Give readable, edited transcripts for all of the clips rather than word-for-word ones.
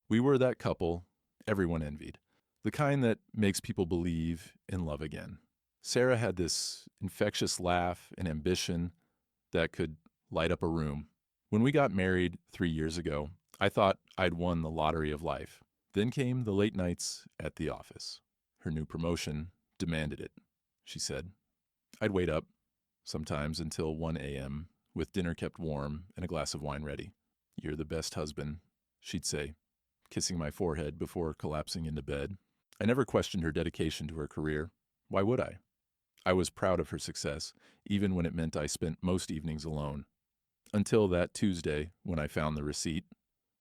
We were that couple everyone envied, the kind that makes people believe in love again. Sarah had this infectious laugh and ambition that could light up a room. When we got married 3 years ago, I thought I'd won the lottery of life. Then came the late nights at the office. Her new promotion demanded it, she said. I'd wait up, sometimes until 1 a.m., with dinner kept warm and a glass of wine ready. You're the best husband, she'd say, kissing my forehead before collapsing into bed. I never questioned her dedication to her career. Why would I? I was proud of her success, even when it meant I spent most evenings alone. Until that Tuesday when I found the receipt.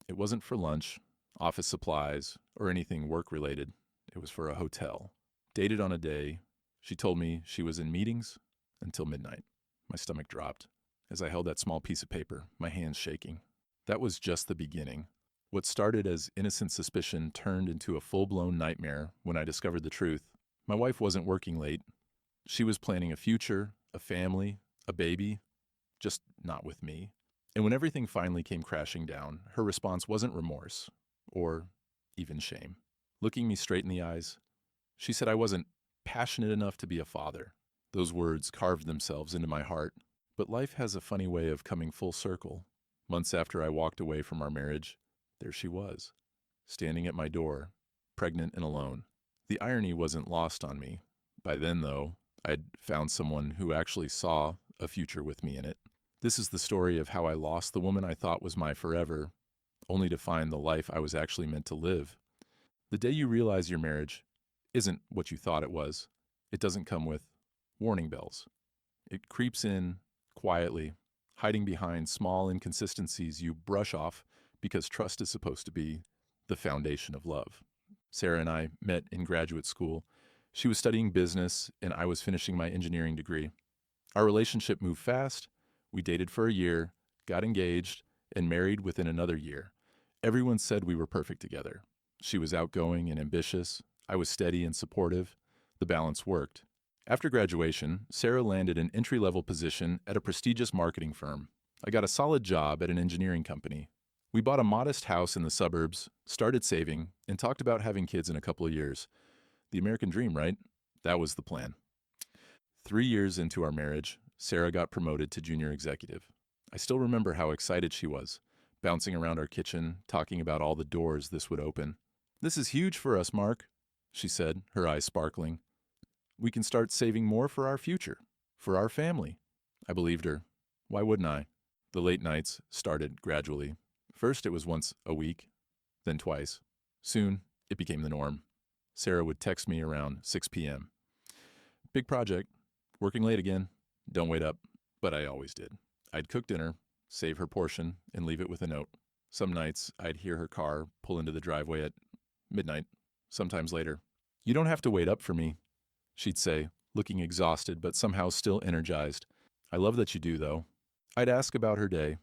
It wasn't for lunch, office supplies, or anything work-related. It was for a hotel. Dated on a day, she told me she was in meetings until midnight. My stomach dropped as I held that small piece of paper, my hands shaking. That was just the beginning. What started as innocent suspicion turned into a full-blown nightmare when I discovered the truth. My wife wasn't working late. She was planning a future, a family, a baby, just not with me. And when everything finally came crashing down, her response wasn't remorse or even shame. Looking me straight in the eyes, she said I wasn't passionate enough to be a father. Those words carved themselves into my heart. But life has a funny way of coming full circle. Months after I walked away from our marriage, there she was, standing at my door, pregnant and alone. The irony wasn't lost on me. By then, though, I'd found someone who actually saw a future with me in it. This is the story of how I lost the woman I thought was my forever, only to find the life I was actually meant to live. The day you realize your marriage isn't what you thought it was, it doesn't come with warning bells. It creeps in quietly, hiding behind small inconsistencies you brush off because trust is supposed to be the foundation of love. Sarah and I met in graduate school. She was studying business, and I was finishing my engineering degree. Our relationship moved fast. We dated for a year, got engaged, and married within another year. Everyone said we were perfect together. She was outgoing and ambitious. I was steady and supportive. The balance worked. After graduation, Sarah landed an entry-level position at a prestigious marketing firm. I got a solid job at an engineering company. We bought a modest house in the suburbs, started saving, and talked about having kids in a couple of years. The American dream, right? That was the plan. 3 years into our marriage, Sarah got promoted to junior executive. I still remember how excited she was, bouncing around our kitchen, talking about all the doors this would open. "This is huge for us, Mark," she said, her eyes sparkling. "We can start saving more for our future, for our family." I believed her. Why wouldn't I? The late nights started gradually. First it was once a week, then twice. Soon it became the norm. Sarah would text me around 6 p.m. "Big project. Working late again. Don't wait up." But I always did. I'd cook dinner, save her portion, and leave it with a note. Some nights I'd hear her car pull into the driveway at midnight, sometimes later. "You don't have to wait up for me," she'd say, looking exhausted but somehow still energized. "I love that you do, though." I'd ask about her day,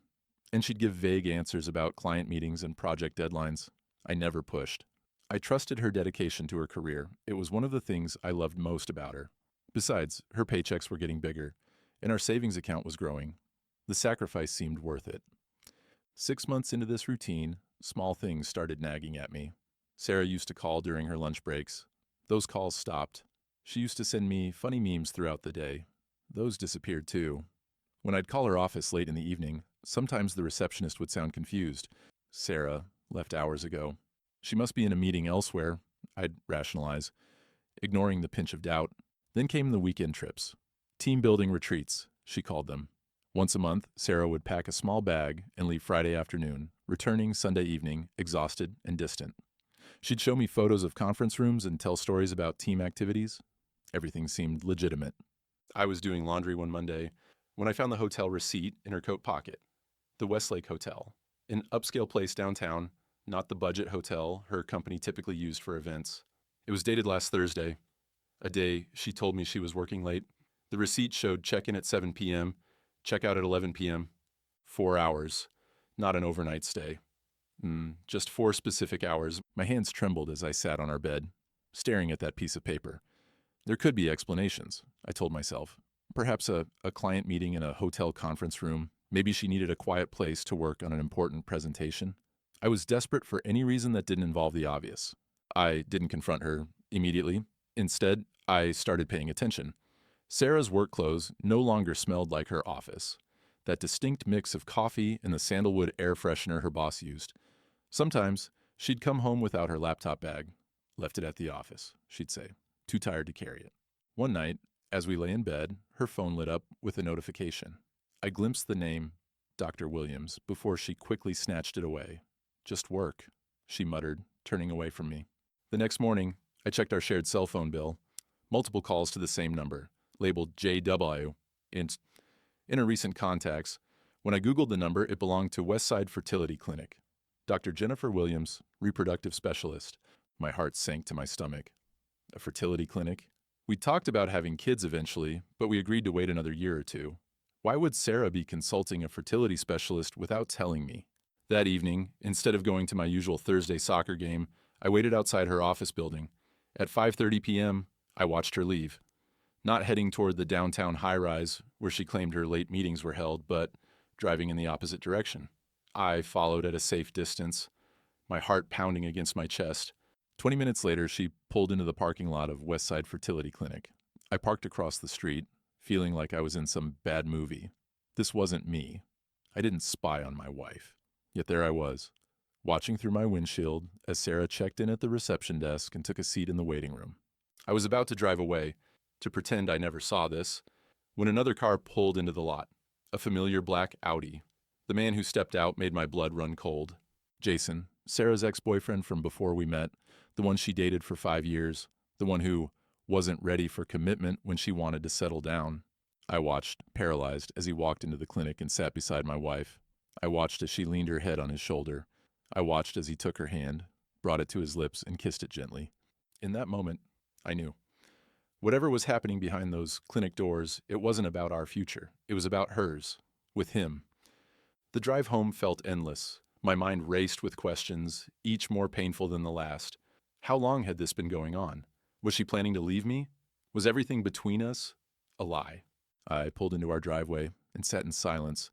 and she'd give vague answers about client meetings and project deadlines. I never pushed. I trusted her dedication to her career. It was one of the things I loved most about her. Besides, her paychecks were getting bigger, and our savings account was growing. The sacrifice seemed worth it. 6 months into this routine, small things started nagging at me. Sarah used to call during her lunch breaks. Those calls stopped. She used to send me funny memes throughout the day. Those disappeared too. When I'd call her office late in the evening, sometimes the receptionist would sound confused. "Sarah left hours ago. She must be in a meeting elsewhere," I'd rationalize, ignoring the pinch of doubt. Then came the weekend trips. Team-building retreats, she called them. Once a month, Sarah would pack a small bag and leave Friday afternoon, returning Sunday evening, exhausted and distant. She'd show me photos of conference rooms and tell stories about team activities. Everything seemed legitimate. I was doing laundry one Monday when I found the hotel receipt in her coat pocket. The Westlake Hotel, an upscale place downtown, not the budget hotel her company typically used for events. It was dated last Thursday, a day she told me she was working late. The receipt showed check-in at 7 p.m., check-out at 11 p.m. 4 hours, not an overnight stay. Just 4 specific hours. My hands trembled as I sat on our bed, staring at that piece of paper. There could be explanations, I told myself. Perhaps a client meeting in a hotel conference room. Maybe she needed a quiet place to work on an important presentation. I was desperate for any reason that didn't involve the obvious. I didn't confront her immediately. Instead, I started paying attention. Sarah's work clothes no longer smelled like her office. That distinct mix of coffee and the sandalwood air freshener her boss used. Sometimes, she'd come home without her laptop bag. Left it at the office, she'd say, too tired to carry it. One night, as we lay in bed, her phone lit up with a notification. I glimpsed the name, Dr. Williams, before she quickly snatched it away. Just work, she muttered, turning away from me. The next morning, I checked our shared cell phone bill. Multiple calls to the same number, labeled JW, in her recent contacts. When I Googled the number, it belonged to Westside Fertility Clinic. Dr. Jennifer Williams, reproductive specialist. My heart sank to my stomach. A fertility clinic? We talked about having kids eventually, but we agreed to wait another year or two. Why would Sarah be consulting a fertility specialist without telling me? That evening, instead of going to my usual Thursday soccer game, I waited outside her office building. At 5:30 p.m., I watched her leave. Not heading toward the downtown high-rise where she claimed her late meetings were held, but driving in the opposite direction. I followed at a safe distance, my heart pounding against my chest. 20 minutes later, she pulled into the parking lot of Westside Fertility Clinic. I parked across the street, feeling like I was in some bad movie. This wasn't me. I didn't spy on my wife. Yet there I was, watching through my windshield as Sarah checked in at the reception desk and took a seat in the waiting room. I was about to drive away, to pretend I never saw this, when another car pulled into the lot. A familiar black Audi. The man who stepped out made my blood run cold. Jason, Sarah's ex-boyfriend from before we met, the one she dated for 5 years, the one who wasn't ready for commitment when she wanted to settle down. I watched, paralyzed, as he walked into the clinic and sat beside my wife. I watched as she leaned her head on his shoulder. I watched as he took her hand, brought it to his lips, and kissed it gently. In that moment, I knew. Whatever was happening behind those clinic doors, it wasn't about our future. It was about hers, with him. The drive home felt endless. My mind raced with questions, each more painful than the last. How long had this been going on? Was she planning to leave me? Was everything between us a lie? I pulled into our driveway and sat in silence,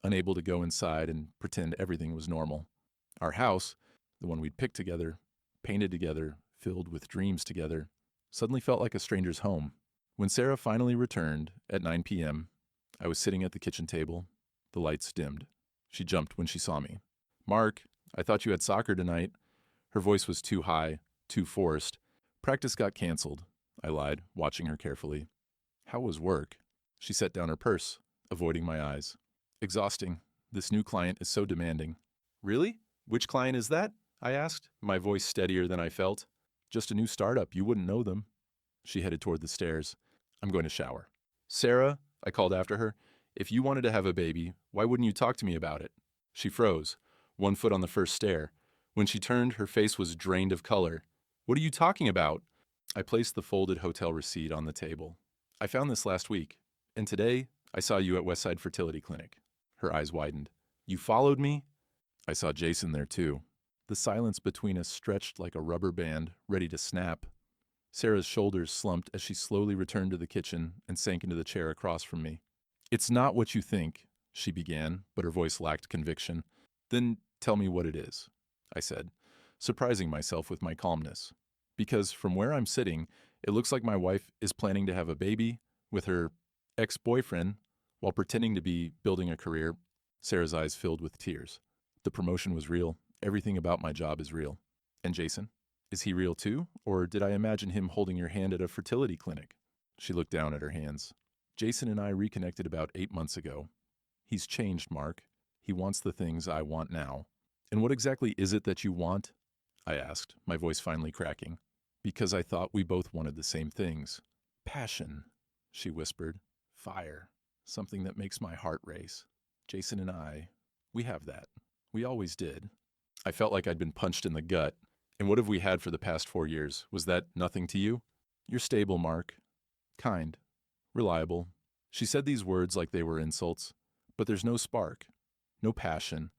unable to go inside and pretend everything was normal. Our house, the one we'd picked together, painted together, filled with dreams together, suddenly felt like a stranger's home. When Sarah finally returned at 9 p.m., I was sitting at the kitchen table. The lights dimmed. She jumped when she saw me. "Mark, I thought you had soccer tonight." Her voice was too high, too forced. "Practice got canceled," I lied, watching her carefully. "How was work?" She set down her purse, avoiding my eyes. "Exhausting. This new client is so demanding." "Really? Which client is that?" I asked, my voice steadier than I felt. "Just a new startup. You wouldn't know them." She headed toward the stairs. "I'm going to shower." "Sarah," I called after her, "if you wanted to have a baby, why wouldn't you talk to me about it?" She froze, one foot on the first stair. When she turned, her face was drained of color. "What are you talking about?" I placed the folded hotel receipt on the table. "I found this last week, and today I saw you at Westside Fertility Clinic." Her eyes widened. "You followed me?" I saw Jason there too. The silence between us stretched like a rubber band, ready to snap. Sarah's shoulders slumped as she slowly returned to the kitchen and sank into the chair across from me. "It's not what you think," she began, but her voice lacked conviction. "Then tell me what it is," I said, surprising myself with my calmness. Because from where I'm sitting, it looks like my wife is planning to have a baby with her ex-boyfriend while pretending to be building a career. Sarah's eyes filled with tears. The promotion was real. Everything about my job is real. And Jason? Is he real too? Or did I imagine him holding your hand at a fertility clinic? She looked down at her hands. Jason and I reconnected about 8 months ago. He's changed, Mark. He wants the things I want now. And what exactly is it that you want? I asked, my voice finally cracking. Because I thought we both wanted the same things. Passion, she whispered. Fire. Something that makes my heart race. Jason and I, we have that. We always did. I felt like I'd been punched in the gut. And what have we had for the past 4 years? Was that nothing to you? You're stable, Mark. Kind. Reliable. She said these words like they were insults. But there's no spark. No passion.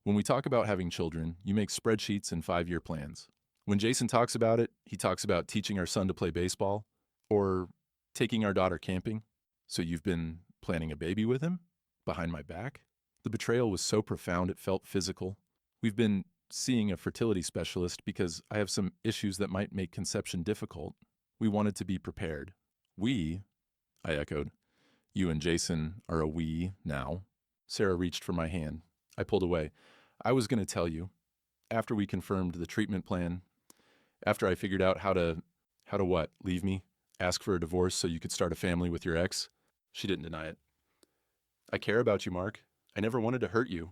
When we talk about having children, you make spreadsheets and 5-year plans. When Jason talks about it, he talks about teaching our son to play baseball or taking our daughter camping. So you've been planning a baby with him? Behind my back? The betrayal was so profound it felt physical. We've been seeing a fertility specialist because I have some issues that might make conception difficult. We wanted to be prepared. We, I echoed. You and Jason are a we now. Sarah reached for my hand. I pulled away. I was going to tell you. After we confirmed the treatment plan, after I figured out how to what? Leave me? Ask for a divorce so you could start a family with your ex? She didn't deny it. I care about you, Mark. I never wanted to hurt you.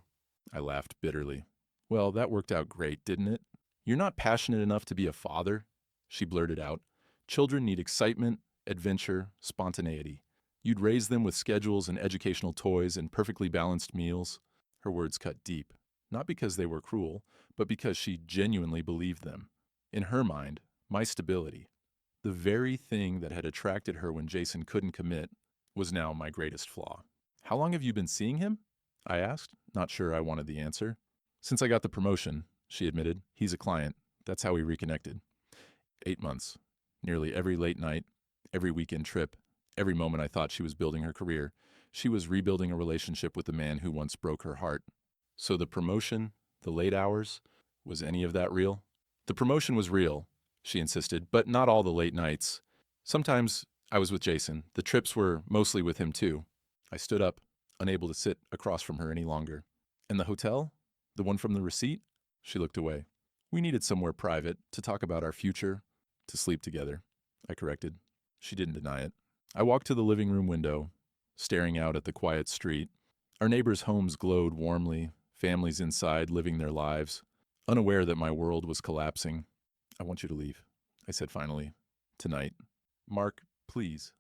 I laughed bitterly. Well, that worked out great, didn't it? You're not passionate enough to be a father, she blurted out. Children need excitement, adventure, spontaneity. You'd raise them with schedules and educational toys and perfectly balanced meals. Her words cut deep, not because they were cruel, but because she genuinely believed them. In her mind, my stability, the very thing that had attracted her when Jason couldn't commit, was now my greatest flaw. How long have you been seeing him? I asked, not sure I wanted the answer. Since I got the promotion, she admitted. He's a client. That's how we reconnected. 8 months. Nearly every late night, every weekend trip, every moment I thought she was building her career, she was rebuilding a relationship with the man who once broke her heart. So the promotion, the late hours, was any of that real? The promotion was real, she insisted, but not all the late nights. Sometimes I was with Jason. The trips were mostly with him too. I stood up, unable to sit across from her any longer. And the hotel? The one from the receipt? She looked away. We needed somewhere private to talk about our future, to sleep together, I corrected. She didn't deny it. I walked to the living room window, staring out at the quiet street. Our neighbors' homes glowed warmly, families inside living their lives, unaware that my world was collapsing. I want you to leave, I said finally. Tonight. Mark, please.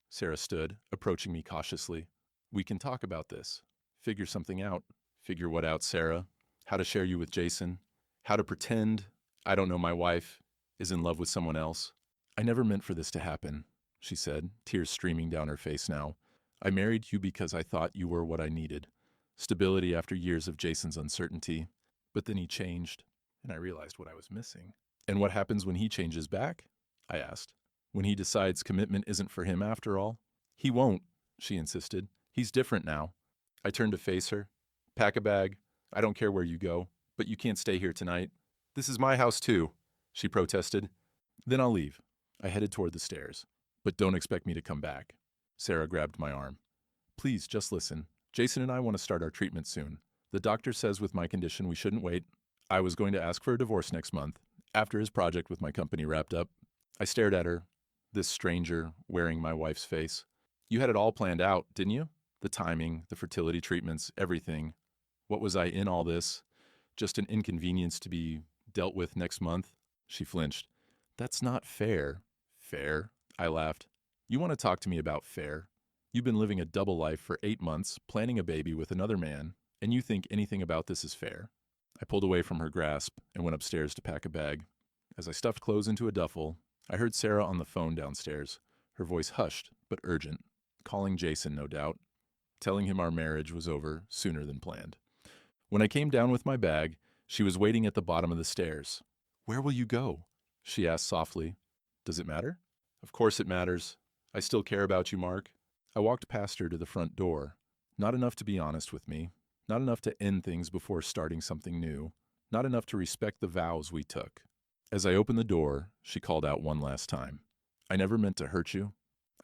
Sarah stood, approaching me cautiously. We can talk about this. Figure something out. Figure what out, Sarah? How to share you with Jason? How to pretend I don't know my wife is in love with someone else? I never meant for this to happen, she said, tears streaming down her face now. I married you because I thought you were what I needed. Stability after years of Jason's uncertainty. But then he changed, and I realized what I was missing. And what happens when he changes back? I asked. When he decides commitment isn't for him after all? He won't, she insisted. He's different now. I turned to face her. Pack a bag. I don't care where you go, but you can't stay here tonight. This is my house too, she protested. Then I'll leave. I headed toward the stairs. But don't expect me to come back. Sarah grabbed my arm. Please, just listen. Jason and I want to start our treatment soon. The doctor says with my condition we shouldn't wait. I was going to ask for a divorce next month, after his project with my company wrapped up. I stared at her, this stranger wearing my wife's face. You had it all planned out, didn't you? The timing, the fertility treatments, everything. What was I in all this? Just an inconvenience to be dealt with next month? She flinched. That's not fair. Fair? I laughed. You want to talk to me about fair? You've been living a double life for 8 months, planning a baby with another man, and you think anything about this is fair? I pulled away from her grasp and went upstairs to pack a bag. As I stuffed clothes into a duffel, I heard Sarah on the phone downstairs, her voice hushed but urgent, calling Jason, no doubt, telling him our marriage was over sooner than planned. When I came down with my bag, she was waiting at the bottom of the stairs. Where will you go? She asked softly. Does it matter? Of course it matters. I still care about you, Mark. I walked past her to the front door. Not enough to be honest with me. Not enough to end things before starting something new. Not enough to respect the vows we took. As I opened the door, she called out one last time. I never meant to hurt you.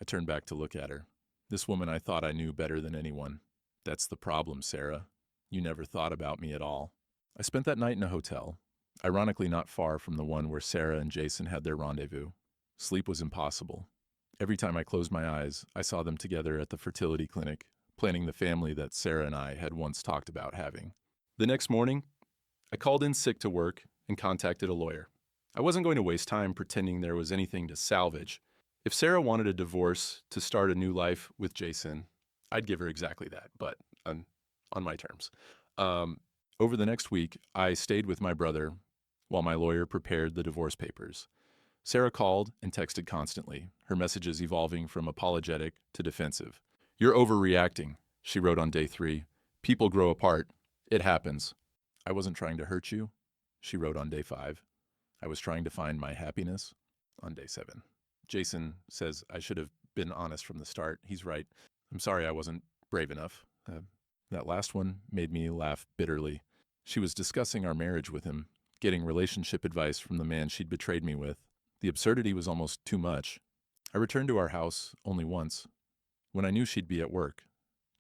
I turned back to look at her. This woman I thought I knew better than anyone. That's the problem, Sarah. You never thought about me at all. I spent that night in a hotel, ironically not far from the one where Sarah and Jason had their rendezvous. Sleep was impossible. Every time I closed my eyes, I saw them together at the fertility clinic, planning the family that Sarah and I had once talked about having. The next morning, I called in sick to work and contacted a lawyer. I wasn't going to waste time pretending there was anything to salvage. If Sarah wanted a divorce to start a new life with Jason, I'd give her exactly that, but on my terms. Over the next week, I stayed with my brother while my lawyer prepared the divorce papers. Sarah called and texted constantly, her messages evolving from apologetic to defensive. You're overreacting, she wrote on day 3. People grow apart. It happens. I wasn't trying to hurt you, she wrote on day 5. I was trying to find my happiness on day 7. Jason says I should have been honest from the start. He's right. I'm sorry I wasn't brave enough. That last one made me laugh bitterly. She was discussing our marriage with him, getting relationship advice from the man she'd betrayed me with. The absurdity was almost too much. I returned to our house only once, when I knew she'd be at work,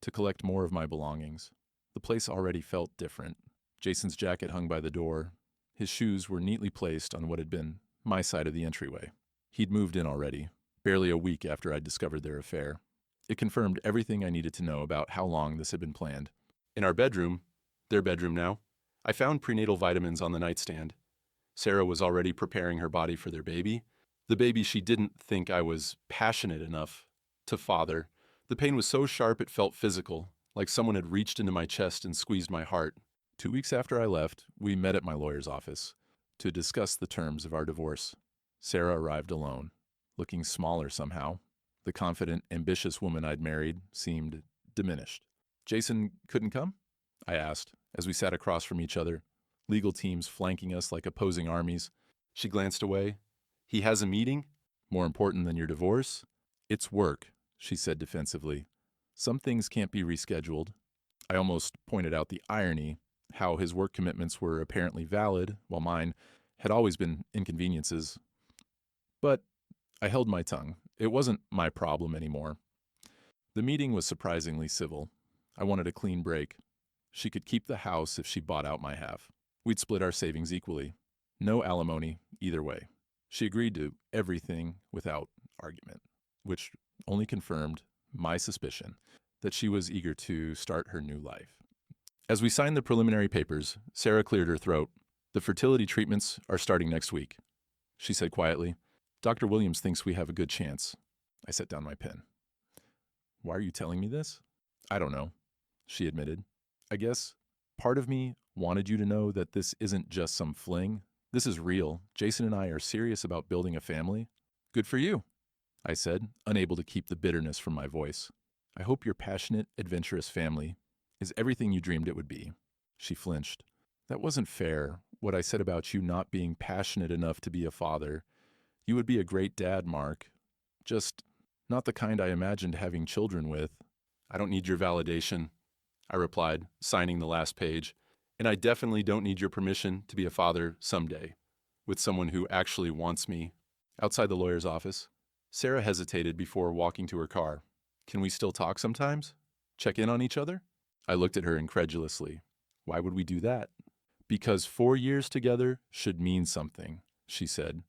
to collect more of my belongings. The place already felt different. Jason's jacket hung by the door. His shoes were neatly placed on what had been my side of the entryway. He'd moved in already, barely a week after I'd discovered their affair. It confirmed everything I needed to know about how long this had been planned. In our bedroom, their bedroom now, I found prenatal vitamins on the nightstand. Sarah was already preparing her body for their baby, the baby she didn't think I was passionate enough to father. The pain was so sharp it felt physical, like someone had reached into my chest and squeezed my heart. 2 weeks after I left, we met at my lawyer's office to discuss the terms of our divorce. Sarah arrived alone, looking smaller somehow. The confident, ambitious woman I'd married seemed diminished. Jason couldn't come? I asked, as we sat across from each other, legal teams flanking us like opposing armies. She glanced away. He has a meeting? More important than your divorce? It's work, she said defensively. Some things can't be rescheduled. I almost pointed out the irony, how his work commitments were apparently valid, while mine had always been inconveniences. But I held my tongue. It wasn't my problem anymore. The meeting was surprisingly civil. I wanted a clean break. She could keep the house if she bought out my half. We'd split our savings equally. No alimony, either way. She agreed to everything without argument, which only confirmed my suspicion that she was eager to start her new life. As we signed the preliminary papers, Sarah cleared her throat. The fertility treatments are starting next week, she said quietly. Dr. Williams thinks we have a good chance. I set down my pen. Why are you telling me this? I don't know, she admitted. I guess part of me wanted you to know that this isn't just some fling. This is real. Jason and I are serious about building a family. Good for you, I said, unable to keep the bitterness from my voice. I hope your passionate, adventurous family is everything you dreamed it would be. She flinched. That wasn't fair, what I said about you not being passionate enough to be a father. You would be a great dad, Mark. Just not the kind I imagined having children with. I don't need your validation, I replied, signing the last page. And I definitely don't need your permission to be a father someday, with someone who actually wants me. Outside the lawyer's office, Sarah hesitated before walking to her car. Can we still talk sometimes? Check in on each other? I looked at her incredulously. Why would we do that? Because 4 years together should mean something, she said.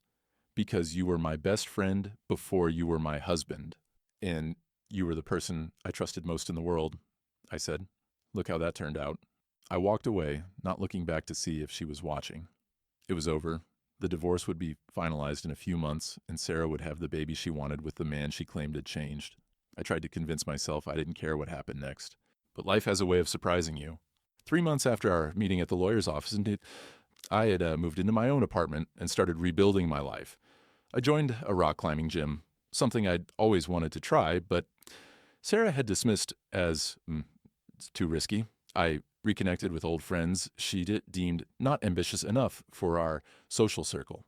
Because you were my best friend before you were my husband. And you were the person I trusted most in the world, I said. Look how that turned out. I walked away, not looking back to see if she was watching. It was over. The divorce would be finalized in a few months, and Sarah would have the baby she wanted with the man she claimed had changed. I tried to convince myself I didn't care what happened next. But life has a way of surprising you. 3 months after our meeting at the lawyer's office, I had moved into my own apartment and started rebuilding my life. I joined a rock climbing gym, something I'd always wanted to try, but Sarah had dismissed as it's too risky. I reconnected with old friends she deemed not ambitious enough for our social circle.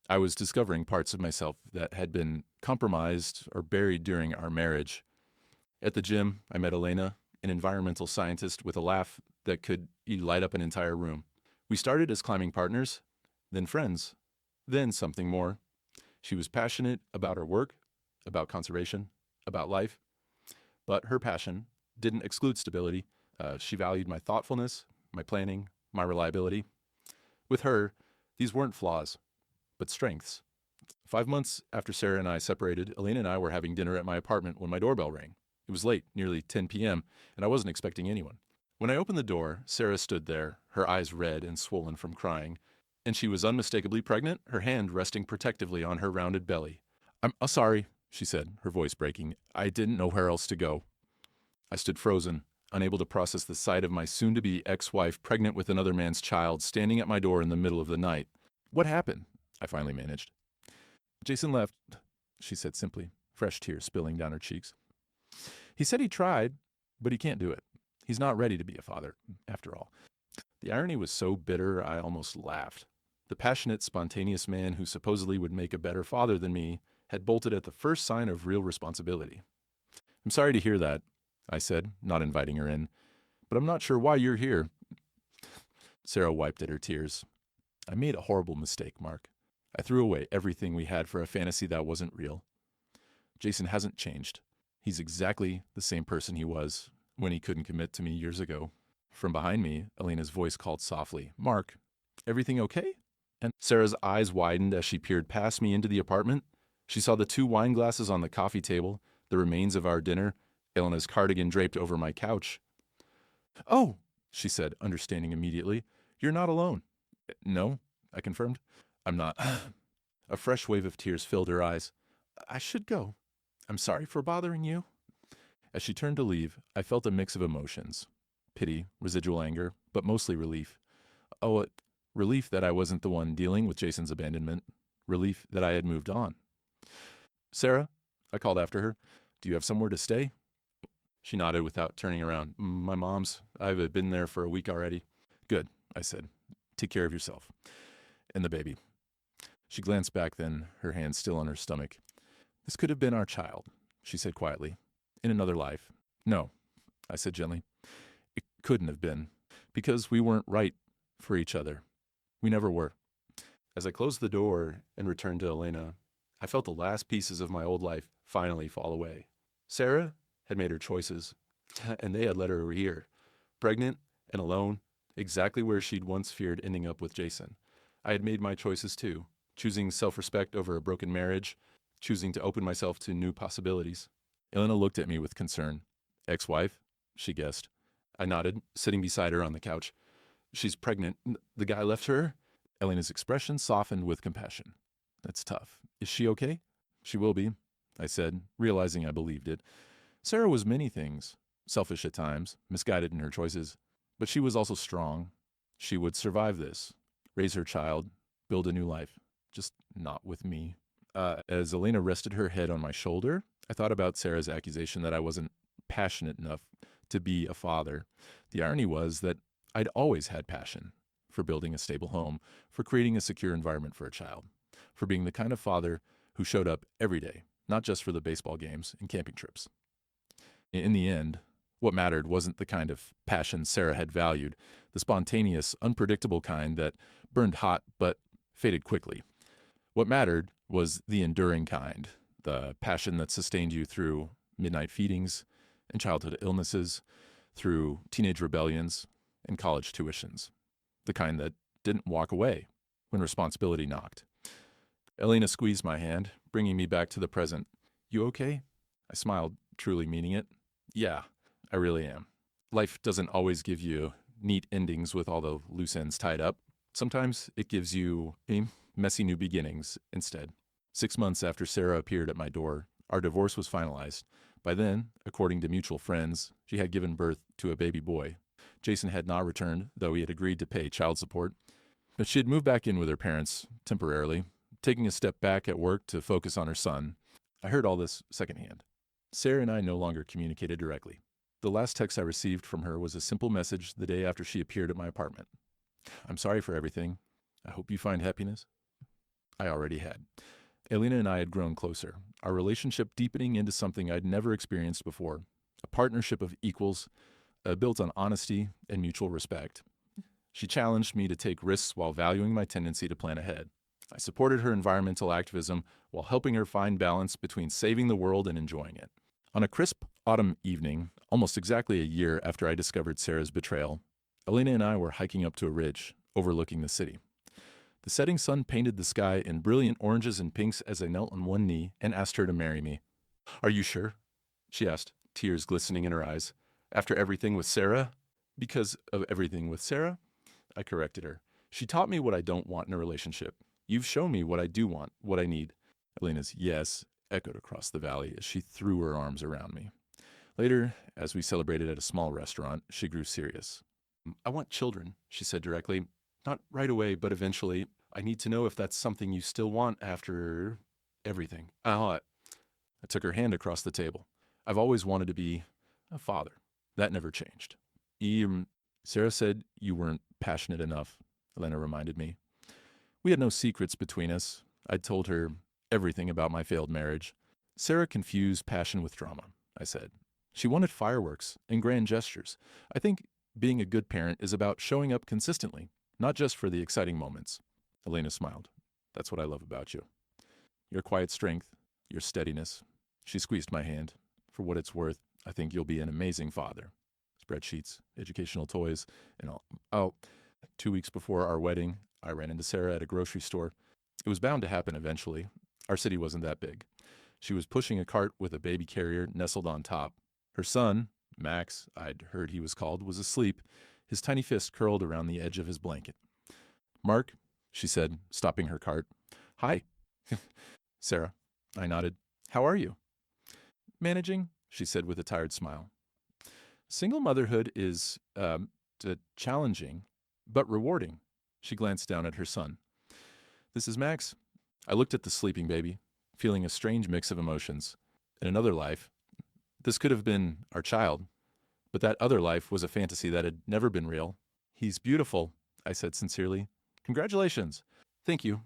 I was discovering parts of myself that had been compromised or buried during our marriage. At the gym, I met Elena, an environmental scientist with a laugh that could light up an entire room. We started as climbing partners, then friends, then something more. She was passionate about her work, about conservation, about life, but her passion didn't exclude stability. She valued my thoughtfulness, my planning, my reliability. With her, these weren't flaws, but strengths. 5 months after Sarah and I separated, Elena and I were having dinner at my apartment when my doorbell rang. It was late, nearly 10 p.m., and I wasn't expecting anyone. When I opened the door, Sarah stood there, her eyes red and swollen from crying, and she was unmistakably pregnant, her hand resting protectively on her rounded belly. I'm sorry, she said, her voice breaking. I didn't know where else to go. I stood frozen, unable to process the sight of my soon-to-be ex-wife pregnant with another man's child standing at my door in the middle of the night. What happened? I finally managed. Jason left, she said simply, fresh tears spilling down her cheeks. He said he tried, but he can't do it. He's not ready to be a father, after all. The irony was so bitter I almost laughed. The passionate, spontaneous man who supposedly would make a better father than me had bolted at the first sign of real responsibility. I'm sorry to hear that, I said, not inviting her in, but I'm not sure why you're here. Sarah wiped at her tears. I made a horrible mistake, Mark. I threw away everything we had for a fantasy that wasn't real. Jason hasn't changed. He's exactly the same person he was when he couldn't commit to me years ago. From behind me, Elena's voice called softly, Mark, everything okay? And Sarah's eyes widened as she peered past me into the apartment. She saw the 2 wine glasses on the coffee table, the remains of our dinner, Elena's cardigan draped over my couch. Oh, she said, understanding immediately. You're not alone. No, I confirmed. I'm not. A fresh wave of tears filled her eyes. I should go. I'm sorry for bothering you. As she turned to leave, I felt a mix of emotions. Pity, residual anger, but mostly relief. Oh, relief that I wasn't the one dealing with Jason's abandonment. Relief that I had moved on. Sarah, I called after her, do you have somewhere to stay? She nodded without turning around. My mom's. I've been there for a week already. Good, I said. Take care of yourself. And the baby. She glanced back then, her hand still on her stomach. This could have been our child, she said quietly. In another life. No, I said gently. It couldn't have been. Because we weren't right for each other. We never were. As I closed the door and returned to Elena, I felt the last pieces of my old life finally fall away. Sarah had made her choices, and they had led her here, pregnant and alone, exactly where she'd once feared ending up with Jason. I had made my choices too, choosing self-respect over a broken marriage, choosing to open myself to new possibilities. Elena looked at me with concern. Ex-wife? She guessed. I nodded, sitting beside her on the couch. She's pregnant. The guy left her? Elena's expression softened with compassion. That's tough. Is she okay? She will be, I said, realizing I believed it. Sarah was many things, selfish at times, misguided in her choices, but she was also strong. She would survive this, raise her child, build a new life, just not with me. As Elena rested her head on my shoulder, I thought about Sarah's accusation that I wasn't passionate enough to be a father. The irony was that I'd always had passion for building a stable home, for creating a secure environment for a child, for being the kind of father who showed up every day, not just for the baseball games and camping trips. In the end, what mattered wasn't the kind of passion Sarah had valued, the spontaneous, unpredictable kind that burned hot but faded quickly. What mattered was the enduring kind, the passion that sustained you through midnight feedings and childhood illnesses, through teenage rebellions and college tuitions, the kind that didn't walk away when responsibility knocked. Elena squeezed my hand, bringing me back to the present. You okay? I smiled, truly meaning it. Yeah, I really am. Life doesn't always give you neat endings with all the loose ends tied up. Sometimes it gives you messy new beginnings instead. 6 months after Sarah appeared at my door, our divorce was finalized. By then, according to mutual friends, she had given birth to a baby boy. Jason had not returned, though he had agreed to pay child support. But she had moved back in with her parents, temporarily, taking a step back at work to focus on her son. I heard all this secondhand. Sarah and I no longer communicated directly. The last text I received from her was a simple message the day after she appeared at my apartment. I'm sorry for everything. I hope you find happiness. I already had. Elena and I had grown closer, our relationship deepening into something I'd never experienced before, a partnership of equals, built on honesty and mutual respect. She challenged me to take risks while valuing my tendency to plan ahead. I supported her environmental activism while helping her find balance between saving the world and enjoying it. On a crisp autumn evening, almost exactly a year after I discovered Sarah's betrayal, Elena and I were hiking up to a ridge overlooking the city. The setting sun painted the sky in brilliant oranges and pinks as I knelt on one knee and asked her to marry me. Are you sure? She asked, tears glistening in her eyes. After everything with Sarah? Because of everything with Sarah? I corrected her. She taught me what I don't want in a relationship. You've shown me what I do want, what I need. Elena's yes echoed across the valley as she threw her arms around me. Later, as we celebrated at a small restaurant, she grew serious. I want children, she said directly. Not right away, but eventually. I need to know if that's something you still want after everything. I took her hand across the table. I've always wanted to be a father. That never changed. Sarah said you weren't passionate enough, Elena reminded me. We had no secrets between us. I'd told her everything about my failed marriage. Sarah confused passion with drama, I said. She wanted fireworks and grand gestures. I think Being a good parent is about showing up consistently, not just for the exciting moments. Elena smiled. That's what I love about you. Your quiet strength, your steadiness. She squeezed my hand. For what it's worth, I think you'll be an amazing father. Spreadsheets, educational toys, and all. Oh, 2 weeks before our wedding, I ran into Sarah at a grocery store. It was bound to happen eventually. Our city wasn't that big. She was pushing a cart with a baby carrier nestled on top. Her son, Max, I'd heard he was called, was asleep, his tiny fist curled around the edge of his blanket. Mark, she said, stopping her cart. Hi. Sarah. I nodded. How are you? Managing, she said with a tired smile. Single motherhood is challenging, but rewarding. She glanced down at her son. This is Max. I looked at the sleeping baby, feeling a strange mix of emotions. In another life, this could have been our child, but that other life was a fantasy that had never been real. He's beautiful, I said sincerely. Congratulations. Thank you.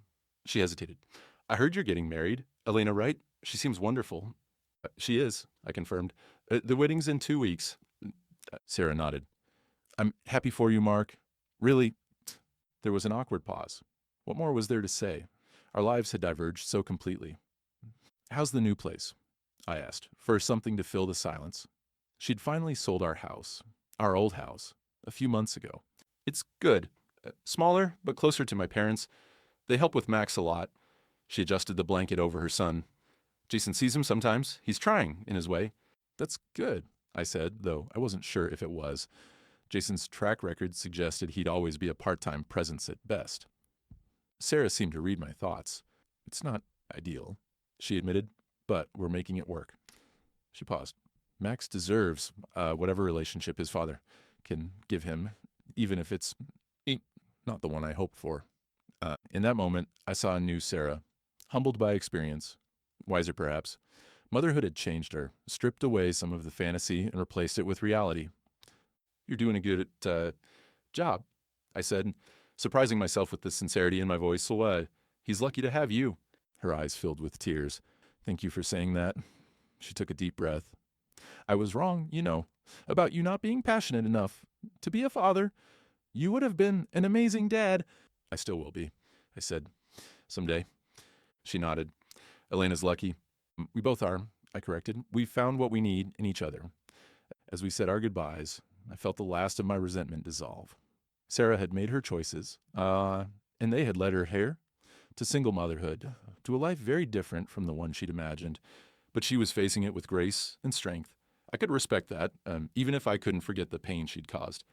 She hesitated. I heard you're getting married. Elena, right? She seems wonderful. She is, I confirmed. The wedding's in 2 weeks. Sarah nodded. I'm happy for you, Mark. Really? There was an awkward pause. What more was there to say? Our lives had diverged so completely. How's the new place? I asked, for something to fill the silence. She'd finally sold our house, our old house, a few months ago. It's good. Smaller, but closer to my parents. They help with Max a lot. She adjusted the blanket over her son. Jason sees him sometimes. He's trying, in his way. That's good, I said, though I wasn't sure if it was. Jason's track record suggested he'd always be a part-time presence at best. Sarah seemed to read my thoughts. It's not ideal, she admitted, but we're making it work. She paused. Max deserves whatever relationship his father can give him, even if it's not the one I hoped for. In that moment, I saw a new Sarah, humbled by experience, wiser perhaps. Motherhood had changed her, stripped away some of the fantasy and replaced it with reality. You're doing a good job, I said, surprising myself with the sincerity in my voice. So, he's lucky to have you. Her eyes filled with tears. Thank you for saying that. She took a deep breath. I was wrong, about you not being passionate enough to be a father. You would have been an amazing dad. I still will be, I said. Someday. She nodded. Elena's lucky. We both are, I corrected. We found what we need in each other. As we said our goodbyes, I felt the last of my resentment dissolve. Sarah had made her choices, and they had led her here to single motherhood, to a life very different from the one she'd imagined. But she was facing it with grace and strength. I could respect that, even if I couldn't forget the pain she'd caused.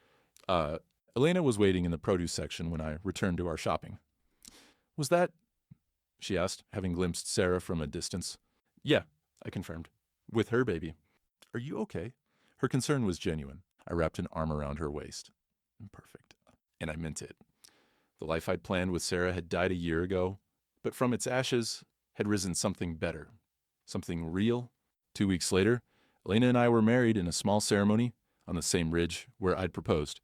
Elena was waiting in the produce section when I returned to our shopping. Was that? She asked, having glimpsed Sarah from a distance. Yeah, I confirmed. With her baby. Are you okay? Her concern was genuine. I wrapped an arm around her waist. Perfect. And I meant it. The life I'd planned with Sarah had died a year ago, but from its ashes had risen something better, something real. 2 weeks later, Elena and I were married in a small ceremony on the same ridge where I'd proposed.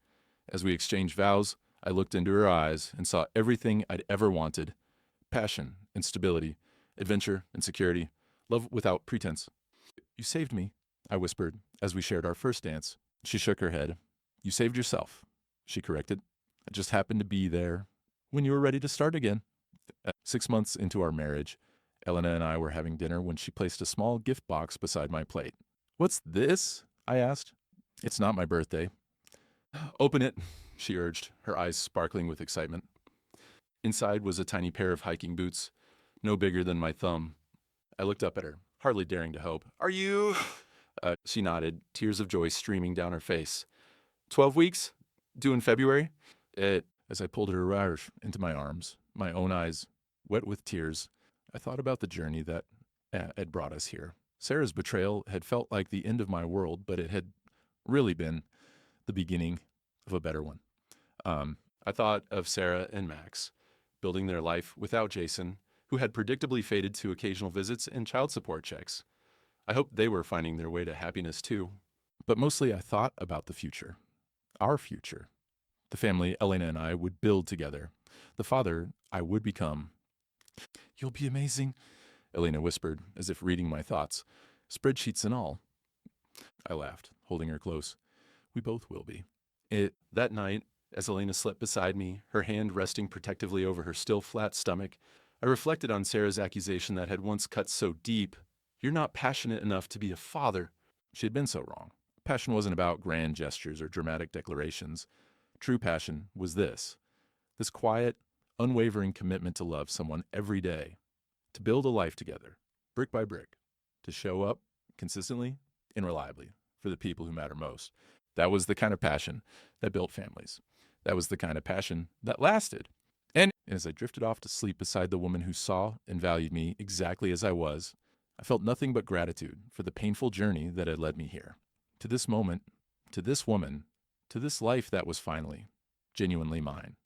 As we exchanged vows, I looked into her eyes and saw everything I'd ever wanted. Passion and stability, adventure and security, love without pretense. You saved me, I whispered as we shared our first dance. She shook her head. You saved yourself, she corrected. I just happened to be there when you were ready to start again. 6 months into our marriage, Elena and I were having dinner when she placed a small gift box beside my plate. What's this? I asked. It's not my birthday. Open it, she urged, her eyes sparkling with excitement. Inside was a tiny pair of hiking boots, no bigger than my thumb. I looked up at her, hardly daring to hope. Are you? She nodded, tears of joy streaming down her face. 12 weeks? Due in February? As I pulled her into my arms, my own eyes wet with tears, I thought about the journey that had brought us here. Sarah's betrayal had felt like the end of my world, but it had really been the beginning of a better one. I thought of Sarah and Max, building their life without Jason, who had predictably faded to occasional visits and child support checks. I hoped they were finding their way to happiness too. But mostly I thought about the future. Our future. The family Elena and I would build together. The father I would become. You'll be amazing, Elena whispered, as if reading my thoughts. Spreadsheets and all. I laughed, holding her close. We both will be. That night, as Elena slept beside me, her hand resting protectively over her still flat stomach, I reflected on Sarah's accusation that had once cut so deep. You're not passionate enough to be a father. She had been so wrong. Passion wasn't about grand gestures or dramatic declarations. True passion was this quiet, unwavering commitment to love someone every day, to build a life together, brick by brick, to show up consistently and reliably for the people who matter most. That was the kind of passion that built families. That was the kind of passion that lasted. And as I drifted off to sleep beside the woman who saw and valued me exactly as I was, I felt nothing but gratitude for the painful journey that had led me here. To this moment, to this woman, to this life that was finally, genuinely mine.